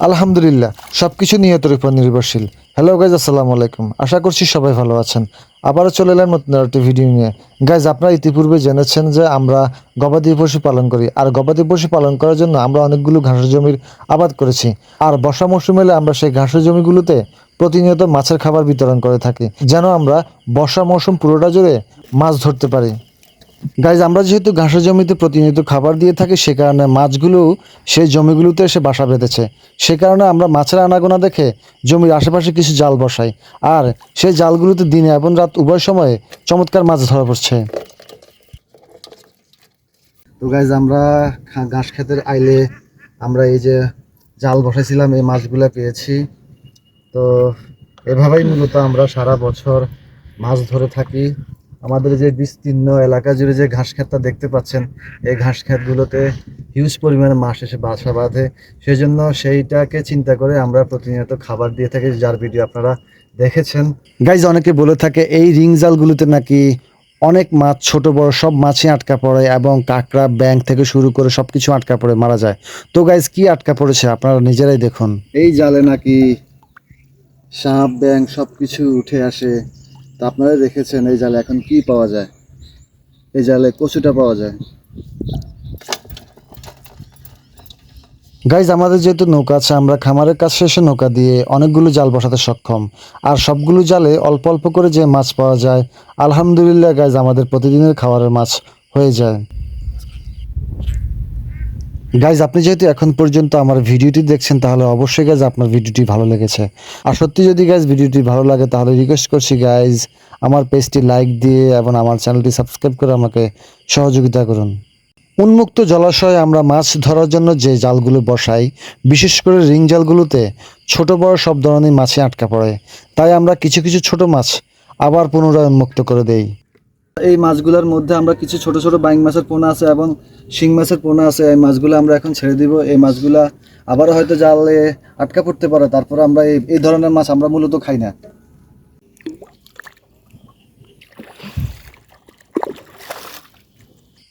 আলহামদুলিল্লাহ, সবকিছু নিয়তের উপর নির্ভরশীল। হ্যালো গাইজ, আসসালামু আলাইকুম। আশা করছি সবাই ভালো আছেন। আবারও চলে এলাম নতুন একটি ভিডিও নিয়ে। গাইজ, আপনারা ইতিপূর্বে জেনেছেন যে আমরা গবাদি পশু পালন করি, আর গবাদি পশু পালন করার জন্য আমরা অনেকগুলো ঘাসের জমির আবাদ করেছি। আর বর্ষা মৌসুম এলে আমরা সেই ঘাসের জমিগুলোতে প্রতিনিয়ত মাছের খাবার বিতরণ করে থাকি, যেন আমরা বর্ষা মৌসুম পুরোটা জুড়ে মাছ ধরতে পারি। গাইজ, আমরা যেহেতু ঘাসের জমিতে প্রতিনিয়ত খাবার দিয়ে থাকি, সে কারণে মাছগুলো সেই জমিগুলোতে এসে বাসা বেঁধেছে। সে কারণে আমরা মাছের আনাগোনা দেখে জমির আশেপাশে কিছু জাল বসাই, আর সেই জালগুলোতে দিনে এবং রাত উভয় সময়ে চমৎকার মাছ ধরা পড়ছে। তো গাইজ, আমরা ঘাস খেতের আইলে আমরা এই যে জাল বসাইছিলাম, এই মাছগুলো পেয়েছি। তো এভাবেই মূলত আমরা সারা বছর মাছ ধরে থাকি। আমাদের যে বিস্তীর্ণ এলাকা জুড়ে যে ঘাস ক্ষেতটা দেখতে পাচ্ছেন, এই ঘাস ক্ষেতগুলোতে হিউজ পরিমাণে মাছ এসে বাসা বাঁধে। সেই জন্য সেইটাকে চিন্তা করে আমরা প্রতিনিয়ত খাবার দিয়ে থাকি, যার ভিডিও আপনারা দেখেছেন। গাইজ, অনেকে বলে থাকে এই রিং জালগুলোতে নাকি অনেক মাছ, ছোট বড় সব মাছই আটকা পড়ে এবং কাঁকড়া, ব্যাঙ থেকে শুরু করে সব কিছু আটকা পড়ে মারা যায়। তো গাইজ, কি আটকা পড়েছে আপনারা নিজেরাই দেখুন। এই জালে নাকি সাপ, ব্যাঙ সব কিছু উঠে আসে। তা আপনারা দেখেছেন এই জালে এখন কি পাওয়া যায়? এই জালে কচুটা পাওয়া যায়। গাইজ, আমাদের যেহেতু নৌকা আছে, আমরা খামারের কাছে এসে নৌকা দিয়ে অনেকগুলো জাল বসাতে সক্ষম। আর সবগুলো জালে অল্প অল্প করে যে মাছ পাওয়া যায়, আলহামদুলিল্লাহ গাইজ, আমাদের প্রতিদিনের খাবারের মাছ হয়ে যায়। গাইজ, আপনি যেহেতু এখন পর্যন্ত আমার ভিডিওটি দেখছেন, তাহলে অবশ্যই গাইজ আপনার ভিডিওটি ভালো লেগেছে। আর সত্যি যদি গাইজ ভিডিওটি ভালো লাগে, তাহলে রিকোয়েস্ট করছি গাইজ, আমার পেজটি লাইক দিয়ে এবং আমার চ্যানেলটি সাবস্ক্রাইব করে আমাকে সহযোগিতা করুন। উন্মুক্ত জলাশয়ে আমরা মাছ ধরার জন্য যে জালগুলো বসাই, বিশেষ করে রিং জালগুলোতে ছোট বড় সব ধরনের মাছই আটকা পড়ে। তাই আমরা কিছু কিছু ছোট মাছ আবার পুনরায় উন্মুক্ত করে দেই। এই মাছগুলোর মধ্যে আমরা কিছু ছোট ছোট বাইং মাছের পোনা আছে এবং শিং মাছের পোনা আছে। এই মাছগুলো আমরা এখন ছেড়ে দিব। এই মাছগুলা আবারও হয়তো জালে আটকা পড়তে পারে। তারপর আমরা এই ধরনের মাছ আমরা মূলত খাই না।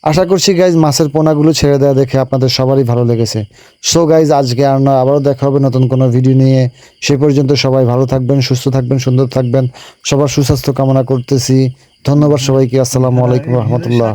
আশা করছি গাইজ মাছের পোনাগুলো ছেড়ে দেওয়া দেখে আপনাদের সবারই ভালো লেগেছে। সো গাইজ, আজকে আর নয়, আবারও দেখা হবে নতুন কোনো ভিডিও নিয়ে। সে পর্যন্ত সবাই ভালো থাকবেন, সুস্থ থাকবেন, সুন্দর থাকবেন। সবার সুস্বাস্থ্য কামনা করতেছি। ধন্যবাদ সবাইকে। আসসালামু আলাইকুম রহমতুল্লাহ।